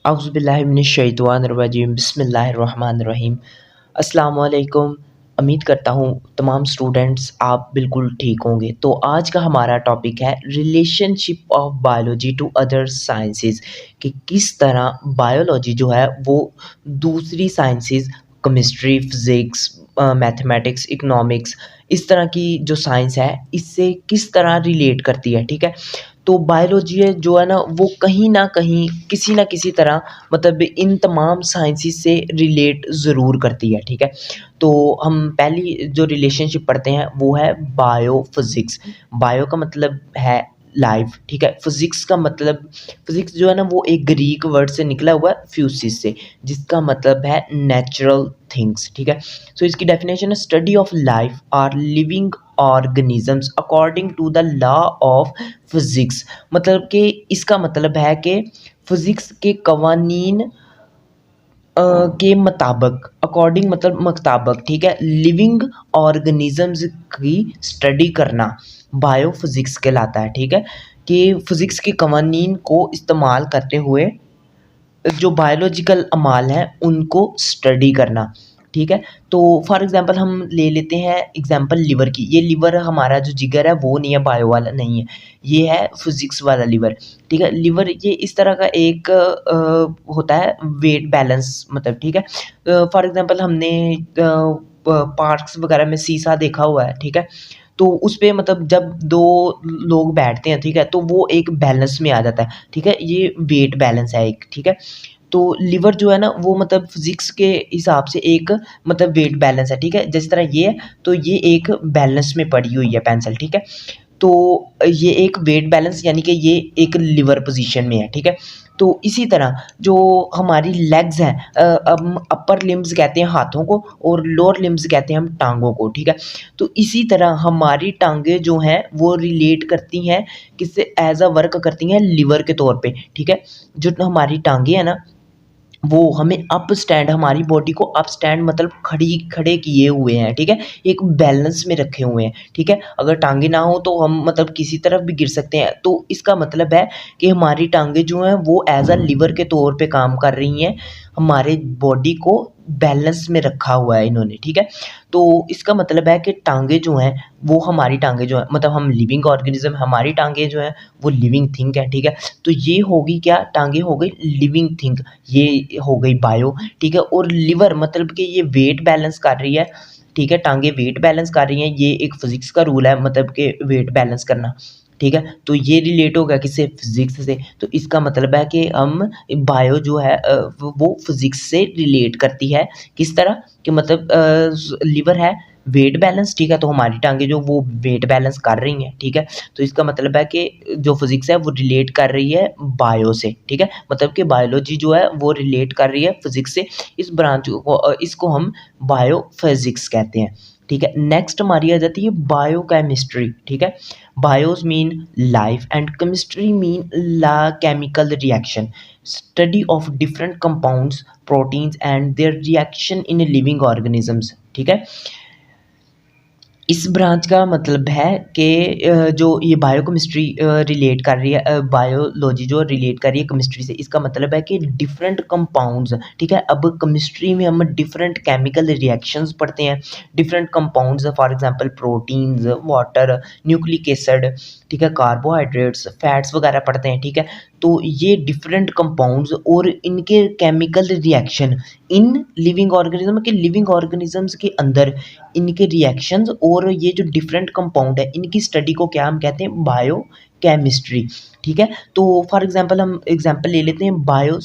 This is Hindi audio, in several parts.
औज़ुबिल्लाहिमिनश्शैतानिर्रजीम बिस्मिल्लाहिर्रहमानिर्रहीम। अस्सलाम वालेकुम। उम्मीद करता हूँ तमाम स्टूडेंट्स आप बिल्कुल ठीक होंगे। तो आज का हमारा टॉपिक है relationship of biology to other sciences, कि किस तरह बायोलॉजी जो है वो दूसरी sciences chemistry, physics, mathematics, economics, इस तरह की जो साइंस है इससे किस तरह रिलेट करती है। ठीक है, तो बायोलॉजी है जो है ना वो कहीं न कहीं किसी न किसी तरह मतलब इन तमाम साइंसेस से रिलेट ज़रूर करती है। ठीक है, तो हम पहली जो रिलेशनशिप पढ़ते हैं वो है बायो-फिज़िक्स। बायो का मतलब है लाइफ, ठीक है। फिज़िक्स का मतलब, फिज़िक्स जो है ना वो एक ग्रीक वर्ड से निकला हुआ है फ्यूसिस से, जिसका मतलब है नेचुरल थिंग्स। ठीक है, सो इसकी डेफिनेशन है study of life or living organisms according to the law of physics. मतलब कि इसका मतलब है कि फिज़िक्स के कवानीन के मुताबिक, अकॉर्डिंग मतलब मुताबिक, ठीक है, लिविंग ऑर्गेनिजम्स की स्टडी करना बायोफिज़िक्स कहलाता है। ठीक है, कि फिज़िक्स के कवानीन को इस्तेमाल करते हुए जो बायोलॉजिकल अमाल हैं उनको स्टडी करना। ठीक है, तो फॉर एग्जांपल हम ले लेते हैं एग्जांपल लिवर की। ये लिवर हमारा जो जिगर है वो नहीं है, बायो वाला नहीं है, ये है फिज़िक्स वाला लिवर। ठीक है, लिवर ये इस तरह का एक होता है वेट बैलेंस मतलब। ठीक है, फॉर एग्जांपल हमने पार्क्स वगैरह में शीशा देखा हुआ है। ठीक है, तो उस पे मतलब जब 2 लोग बैठते हैं, ठीक है, तो वो एक बैलेंस में आ जाता है। ठीक है, ये वेट बैलेंस है एक। ठीक है, तो लिवर जो है ना वो मतलब फिज़िक्स के हिसाब से एक मतलब वेट बैलेंस है। ठीक है, जिस तरह ये है तो ये एक बैलेंस में पड़ी हुई है पेंसिल। ठीक है, तो ये एक वेट बैलेंस यानी कि ये एक लिवर पोजीशन में है। ठीक है, तो इसी तरह जो हमारी लेग्स हैं, अपर लिम्स कहते हैं हाथों को और लोअर लिम्स कहते हैं हम टांगों को। ठीक है, तो इसी तरह हमारी टांगें जो हैं वो रिलेट करती हैं किससे, एज अ वर्क करती हैं लिवर के तौर पे। ठीक है, जो हमारी टांगें हैं ना वो हमें अप स्टैंड, हमारी बॉडी को अप स्टैंड मतलब खड़े किए हुए हैं। ठीक है, एक बैलेंस में रखे हुए हैं। ठीक है, अगर टांगे ना हो तो हम मतलब किसी तरफ भी गिर सकते हैं। तो इसका मतलब है कि हमारी टांगे जो हैं वो एज अ लिवर के तौर पे काम कर रही हैं, हमारे बॉडी को बैलेंस में रखा हुआ है इन्होंने। ठीक है, तो इसका मतलब है कि टांगे जो हैं वो हमारी टांगे जो हैं मतलब हम लिविंग ऑर्गेनिज्म, हमारी टांगे जो हैं वो लिविंग थिंग है। ठीक है, तो ये होगी क्या, टांगे हो गई लिविंग थिंग, ये हो गई बायो। ठीक है, और लिवर मतलब कि ये वेट बैलेंस कर रही है। ठीक है, टांगे वेट बैलेंस कर रही हैं, ये एक फिज़िक्स का रूल है मतलब कि वेट बैलेंस करना। ठीक है, तो ये रिलेट होगा किससे, फिज़िक्स से। तो इसका मतलब है कि हम बायो जो है वो फिज़िक्स से रिलेट करती है। किस तरह कि मतलब लिवर है वेट बैलेंस। ठीक है, तो हमारी टांगे जो वो वेट बैलेंस कर रही हैं। ठीक है, तो इसका मतलब है कि जो फिज़िक्स है वो रिलेट कर रही है बायो से। ठीक है, मतलब कि बायोलॉजी जो है वो रिलेट कर रही है फिज़िक्स से। इस ब्रांच को इसको हम बायो फिज़िक्स कहते हैं। ठीक है, नेक्स्ट हमारी आ जाती है बायोकेमिस्ट्री। ठीक है, bios mean life and chemistry mean ला chemical reaction, study of different compounds, proteins and their reaction in living organisms. ठीक है, इस ब्रांच का मतलब है कि जो ये बायोकेमिस्ट्री रिलेट कर रही है, बायोलॉजी जो रिलेट कर रही है केमिस्ट्री से, इसका मतलब है कि डिफरेंट कंपाउंड्स। ठीक है, अब केमिस्ट्री में हम डिफरेंट केमिकल रिएक्शंस पढ़ते हैं, different compounds, for example proteins, water, nucleic acid, ठीक है, कार्बोहाइड्रेट्स, फैट्स वगैरह पढ़ते हैं। ठीक है, तो ये डिफरेंट कंपाउंड्स और इनके chemical reaction in living organism के, लिविंग ऑर्गेनिजम्स के अंदर इनके रिएक्शंस और ये जो डिफरेंट कंपाउंड है इनकी स्टडी को क्या हम कहते हैं, बायो केमिस्ट्री। ठीक है, तो फॉर एग्जांपल हम एग्जांपल ले लेते हैं बायो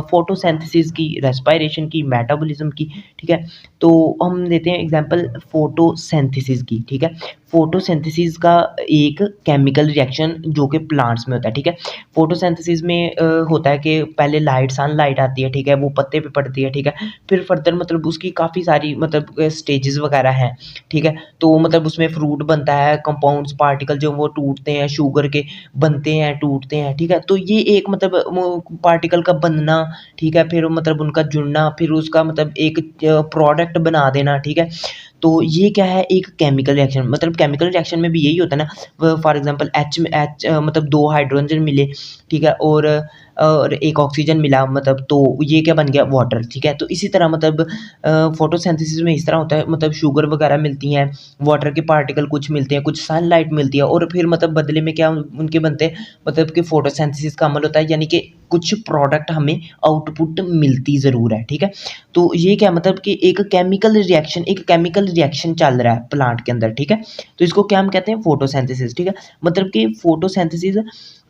फोटोसिंथेसिस की, रेस्पिरेशन की, मेटाबॉलिज्म की। ठीक है, तो हम लेते हैं एग्जांपल फोटोसिंथेसिस की। ठीक है, फोटोसिंथेसिस का एक केमिकल रिएक्शन जो कि प्लांट्स में होता है। ठीक है, फोटोसिंथेसिस में होता है कि पहले लाइट, सनलाइट आती है। ठीक है, वो पत्ते पे पड़ती है। ठीक है, फिर फर्दर मतलब उसकी काफ़ी सारी मतलब स्टेजेस वगैरह हैं। ठीक है, तो मतलब उसमें फ्रूट बनता है, कंपाउंड्स पार्टिकल जो वो टूटते हैं, शुगर के बनते हैं, टूटते हैं। ठीक है, तो ये एक मतलब पार्टिकल का बनना। ठीक है, फिर मतलब उनका जुड़ना, फिर उसका मतलब एक प्रोडक्ट बना देना। ठीक है, तो ये क्या है, एक केमिकल रिएक्शन, मतलब केमिकल रिएक्शन में भी यही होता है ना, फॉर एग्जांपल एच में एच मतलब 2 हाइड्रोजन मिले, ठीक है, और एक ऑक्सीजन मिला, मतलब तो ये क्या बन गया, वाटर, ठीक है। तो इसी तरह मतलब फोटोसिंथेसिस में इस तरह होता है, मतलब शुगर वगैरह मिलती हैं, वाटर के पार्टिकल कुछ मिलते हैं, कुछ सनलाइट मिलती है, और फिर मतलब बदले में क्या उनके बनते हैं, मतलब कि फोटोसिंथेसिस का अमल होता है, यानी कि कुछ प्रोडक्ट हमें आउटपुट मिलती ज़रूर है, ठीक है। तो ये क्या मतलब कि एक केमिकल रिएक्शन चल रहा है प्लांट के अंदर, ठीक है। तो इसको क्या हम कहते हैं, फोटोसिंथेसिस, ठीक है। मतलब कि फोटोसिंथेसिस,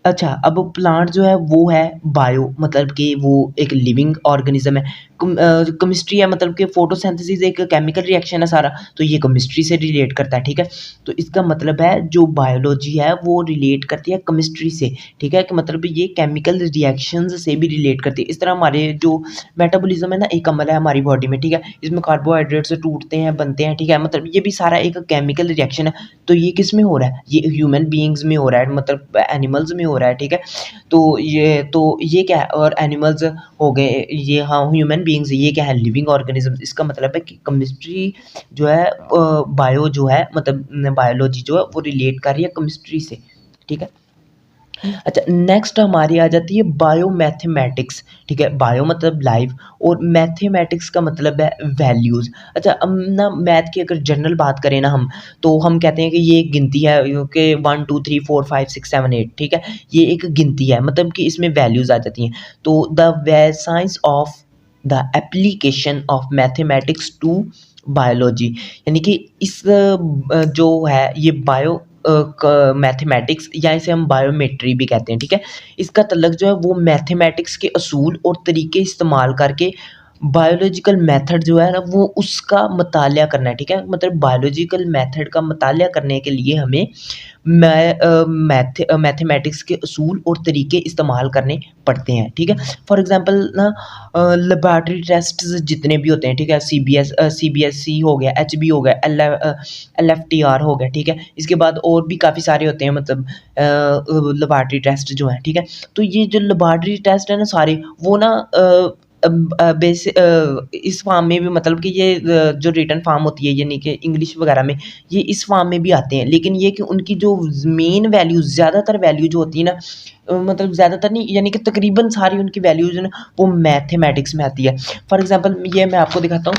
अच्छा, अब प्लांट जो है वो है बायो, मतलब कि वो एक लिविंग ऑर्गेनिज्म है। केमिस्ट्री है, मतलब कि फोटोसिंथेसिस एक केमिकल रिएक्शन है सारा, तो ये केमिस्ट्री से रिलेट करता है, ठीक है। तो इसका मतलब है जो बायोलॉजी है वो रिलेट करती है केमिस्ट्री से, ठीक है, कि मतलब ये केमिकल रिएक्शंस से भी रिलेट करती है। इस तरह हमारे जो मेटाबॉलिज्म है ना, एक अमल है हमारी बॉडी में, ठीक है, इसमें कार्बोहाइड्रेट्स टूटते हैं, बनते हैं, ठीक है, मतलब ये भी सारा एक केमिकल रिएक्शन है। तो ये किस में हो रहा है, ये ह्यूमन बीइंग्स में हो रहा है, मतलब एनिमल्स में हो रहा है, ठीक है। तो ये क्या है, और एनिमल्स हो गए ये, हाँ, ह्यूमन बीइंग्स, ये क्या है, लिविंग ऑर्गेनिज्म। इसका मतलब है कि केमिस्ट्री जो है, बायो जो है, मतलब बायोलॉजी जो है वो रिलेट कर रही है केमिस्ट्री से, ठीक है। अच्छा, नेक्स्ट हमारी आ जाती है बायो मैथमेटिक्स, ठीक है। बायो मतलब लाइफ, और मैथमेटिक्स का मतलब है वैल्यूज़। अच्छा, अब ना मैथ की अगर जनरल बात करें ना हम, तो हम कहते हैं कि ये एक गिनती है, कि 1 2 3 4 5 6 7 8, ठीक है। ये एक गिनती है, मतलब कि इसमें वैल्यूज़ आ जाती हैं। तो the way science of the application of mathematics to biology, यानी कि इस जो है ये बायो मैथमेटिक्स, या इसे हम बायोमेट्री भी कहते हैं, ठीक है। इसका तल्लक जो है वो मैथमेटिक्स के असूल और तरीके इस्तेमाल करके बायोलॉजिकल मेथड जो है ना वो उसका मुतालिया करना है, ठीक है। मतलब बायोलॉजिकल मेथड का मुतालिया करने के लिए हमें मैथमेटिक्स के असूल और तरीके इस्तेमाल करने पड़ते हैं, ठीक है। फॉर एग्जांपल ना, लेबॉरेटरी टेस्ट्स जितने भी होते हैं, ठीक है, सीबीएसई हो गया, एचबी हो गया, एलएफटीआर हो गया, ठीक है। इसके बाद और भी काफ़ी सारे होते हैं, मतलब लेबॉरेटरी टेस्ट जो है, ठीक है। तो ये जो लेबॉरेटरी टेस्ट है ना सारे, वो ना इस फॉर्म में भी, मतलब कि ये जो रिटन फॉर्म होती है, यानी कि इंग्लिश वगैरह में, ये इस फॉर्म में भी आते हैं, लेकिन ये कि उनकी जो मेन वैल्यू, ज़्यादातर वैल्यू जो होती है ना, मतलब ज़्यादातर नहीं, यानी कि तकरीबन सारी उनकी वैल्यूज़ ना वो मैथमेटिक्स में आती है। फॉर एग्जांपल ये मैं आपको दिखाता हूँ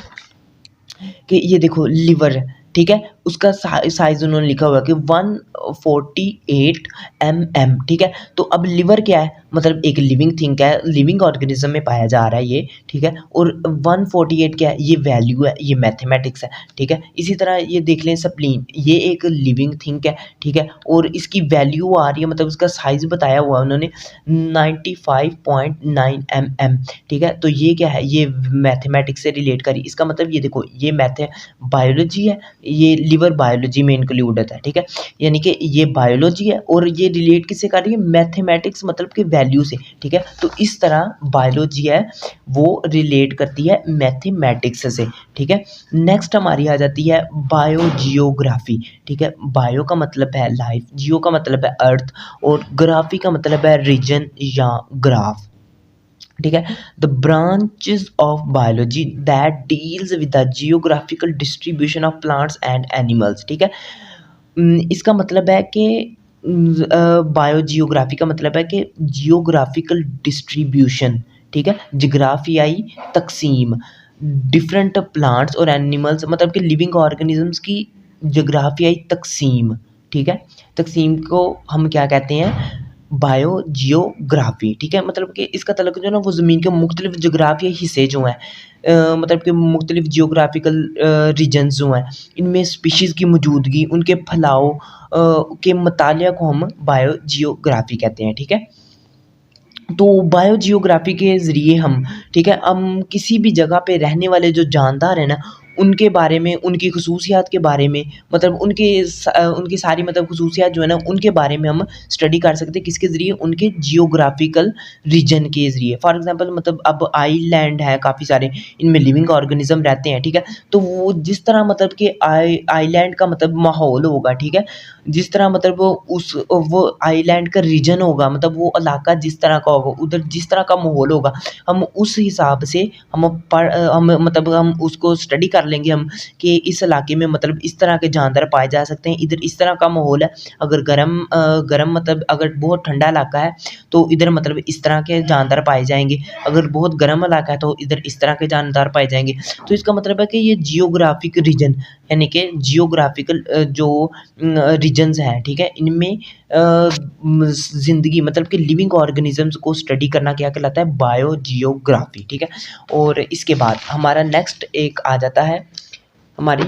कि ये देखो लिवर है, ठीक है, उसका साइज उन्होंने लिखा हुआ है कि 148 mm, ठीक है। तो अब लिवर क्या है, मतलब एक लिविंग थिंग है, लिविंग ऑर्गेनिज्म में पाया जा रहा है ये, ठीक है। और 148 क्या है, ये वैल्यू है, ये मैथमेटिक्स है, ठीक है। इसी तरह ये देख लें स्प्लीन, ये एक लिविंग थिंग है, ठीक है, और इसकी वैल्यू आ रही है, मतलब उसका साइज बताया हुआ है उन्होंने 95.9 mm, ठीक है। तो ये क्या है, ये मैथमेटिक्स से रिलेट करी, इसका मतलब ये देखो, ये मैथ बायोलॉजी है, ये लिवर बायोलॉजी में इंक्लूड होता है, ठीक है। यानी कि ये बायोलॉजी है और ये रिलेट किससे कर रही है, मैथमेटिक्स, मतलब कि वैल्यू से, ठीक है। तो इस तरह बायोलॉजी है वो रिलेट करती है मैथमेटिक्स से, ठीक है। नेक्स्ट हमारी आ जाती है बायोजियोग्राफी, ठीक है। बायो का मतलब है लाइफ, जियो का मतलब है अर्थ, और ग्राफी का मतलब है रीजन या ग्राफ, ठीक है। The branches of biology that deals with the geographical distribution of plants and animals, ठीक है। इसका मतलब है कि बायोजियोग्राफी का मतलब है कि जियोग्राफिकल डिस्ट्रीब्यूशन, ठीक है, जिग्राफियाई तकसीम, डिफरेंट प्लांट्स और एनिमल्स, मतलब कि लिविंग ऑर्गेनिजम्स की जोग्राफियाई तकसीम, ठीक है। तकसीम को हम क्या कहते हैं, बायोजियोग्राफी, ठीक है। मतलब कि इसका तल्लुक जो है ना वो ज़मीन के मुख्तलिफ जोग्राफियाई हिस्से जो हैं, मतलब कि मुख्तलिफ जियोग्राफिकल रीजन्स जो हैं, इनमें स्पीशीज़ की मौजूदगी, उनके फैलाव के मुतालिया को हम बायोजियोग्राफी कहते हैं, ठीक है। तो बायोजियोग्राफी के ज़रिए हम, ठीक है, हम किसी भी जगह पे रहने वाले जो जानदार हैं ना, उनके बारे में, उनकी खसूसियात के बारे में, मतलब उनकी सारी मतलब खसूसियात जो है ना उनके बारे में हम स्टडी कर सकते हैं, किसके ज़रिए, उनके जियोग्राफिकल रीजन के ज़रिए। फॉर एग्जांपल मतलब अब आइलैंड है काफ़ी सारे, इनमें लिविंग ऑर्गेनिज्म रहते हैं, ठीक है। तो वो जिस तरह मतलब कि आइलैंड का मतलब माहौल होगा, ठीक है, जिस तरह मतलब वो आइलैंड का रीजन होगा, मतलब वो इलाका जिस तरह का होगा, उधर जिस तरह का माहौल होगा, हम उस हिसाब से हम मतलब हम उसको स्टडी कर लेंगे हम कि इस इलाके में मतलब इस तरह के जानदार पाए जा सकते हैं, इधर इस तरह का माहौल है। अगर गर्म मतलब अगर बहुत ठंडा इलाका है तो इधर मतलब इस तरह के जानदार पाए जाएंगे, अगर बहुत गर्म इलाका है तो इधर इस तरह के जानदार पाए जाएंगे। तो इसका मतलब है कि ये जियोग्राफिक रीजन यानी कि जियोग्राफिकल जो रीजन्स हैं, ठीक है, इनमें ज़िंदगी मतलब कि लिविंग ऑर्गेनिजम्स को स्टडी करना क्या कहलाता है, बायोजियोग्राफी, ठीक है। और इसके बाद हमारा नेक्स्ट एक आ जाता है हमारी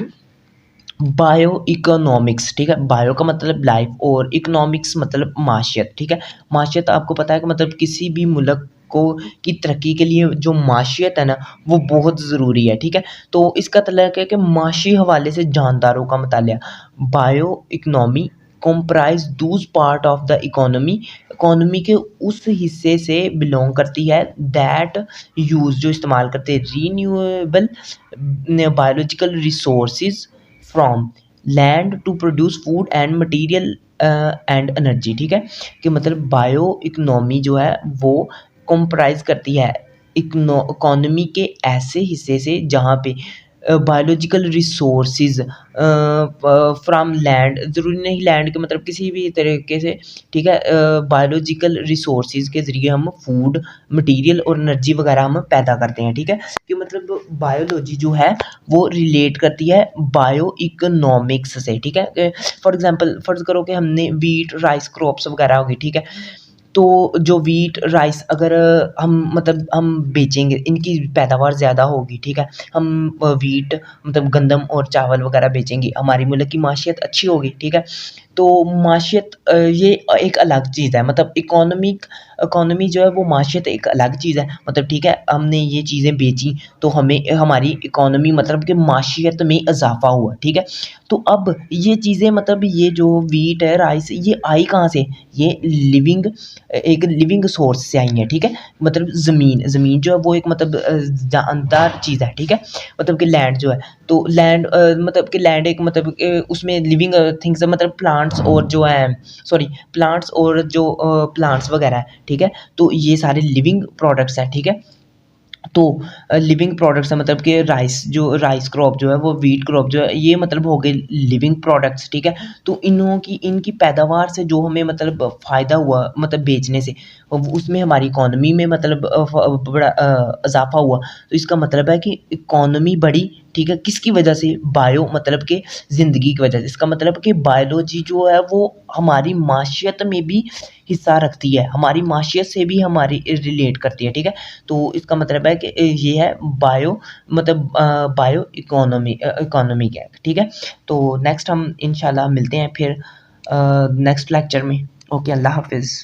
बायो इकोनॉमिक्स, ठीक है। बायो का मतलब लाइफ और इकोनॉमिक्स मतलब माशियत, ठीक है। माशियत आपको पता है कि मतलब किसी भी मुल्क को की तरक्की के लिए जो माशियत है ना वो बहुत ज़रूरी है, ठीक है। तो इसका मतलब है कि माशी हवाले से जानदारों का मुतालिया। Bio economy comprise those part of the economy, economy के उस हिस्से से बिलोंग करती है दैट यूज़ जो इस्तेमाल करते हैं renewable biological resources from land to produce food and material and energy, ठीक है। कि मतलब बायो इकोनॉमी जो है वो कंप्राइज करती है इकोनॉमी के ऐसे हिस्से से जहाँ पे बायोलॉजिकल रिसोर्सेज फ्रॉम लैंड, ज़रूरी नहीं लैंड के मतलब किसी भी तरीके से, ठीक है, बायोलॉजिकल रिसोर्सेज के ज़रिए हम फूड मटेरियल और एनर्जी वगैरह हम पैदा करते हैं, ठीक है। कि मतलब बायोलॉजी जो है वो रिलेट करती है बायो इकोनॉमिक्स से, ठीक है। फॉर एग्जांपल फ़र्ज़ करो कि हमने वीट राइस क्रॉप्स वगैरह होगी, ठीक है। तो जो वीट राइस अगर हम मतलब हम बेचेंगे, इनकी पैदावार ज़्यादा होगी, ठीक है। हम वीट मतलब गंदम और चावल वगैरह बेचेंगे, हमारी मुल्क की माशियत अच्छी होगी, ठीक है। तो माशियत ये एक अलग चीज़ है, मतलब इकोनॉमी जो है वो माशियत एक अलग चीज़ है, मतलब ठीक है। हमने ये चीज़ें बेची तो हमें हमारी इकोनॉमी मतलब कि माशियत में इजाफा हुआ, ठीक है। तो अब ये चीज़ें मतलब ये जो वीट है राइस ये आई कहाँ से, ये एक लिविंग सोर्स से आई हैं, ठीक है। मतलब ज़मीन जो है वो एक मतलब जानदार चीज़ है, ठीक है। मतलब कि लैंड जो है तो लैंड मतलब कि लैंड एक मतलब उसमें लिविंग थिंग्स मतलब प्लांट्स और जो है सॉरी प्लांट्स और जो प्लांट्स वगैरह है, ठीक है। तो ये सारे लिविंग प्रोडक्ट्स हैं, ठीक है। तो लिविंग प्रोडक्ट्स है मतलब कि राइस क्रॉप जो है वो वीट क्रॉप जो है ये मतलब हो गए लिविंग प्रोडक्ट्स, ठीक है। तो इनकी पैदावार से जो हमें मतलब फ़ायदा हुआ मतलब बेचने से उसमें हमारी इकोनॉमी में मतलब बड़ा इजाफा हुआ। तो इसका मतलब है कि इकोनॉमी बढ़ी, ठीक है, किसकी वजह से, बायो मतलब कि ज़िंदगी की वजह से। इसका मतलब कि बायोलॉजी जो है वो हमारी माशियत में भी हिस्सा रखती है, हमारी माशियत से भी हमारी रिलेट करती है, ठीक है। तो इसका मतलब है कि ये है बायो मतलब बायो इकोनॉमी का, ठीक है। तो नेक्स्ट हम इंशाल्लाह मिलते हैं फिर नेक्स्ट लेक्चर में। ओके, अल्लाह हाफ़िज़।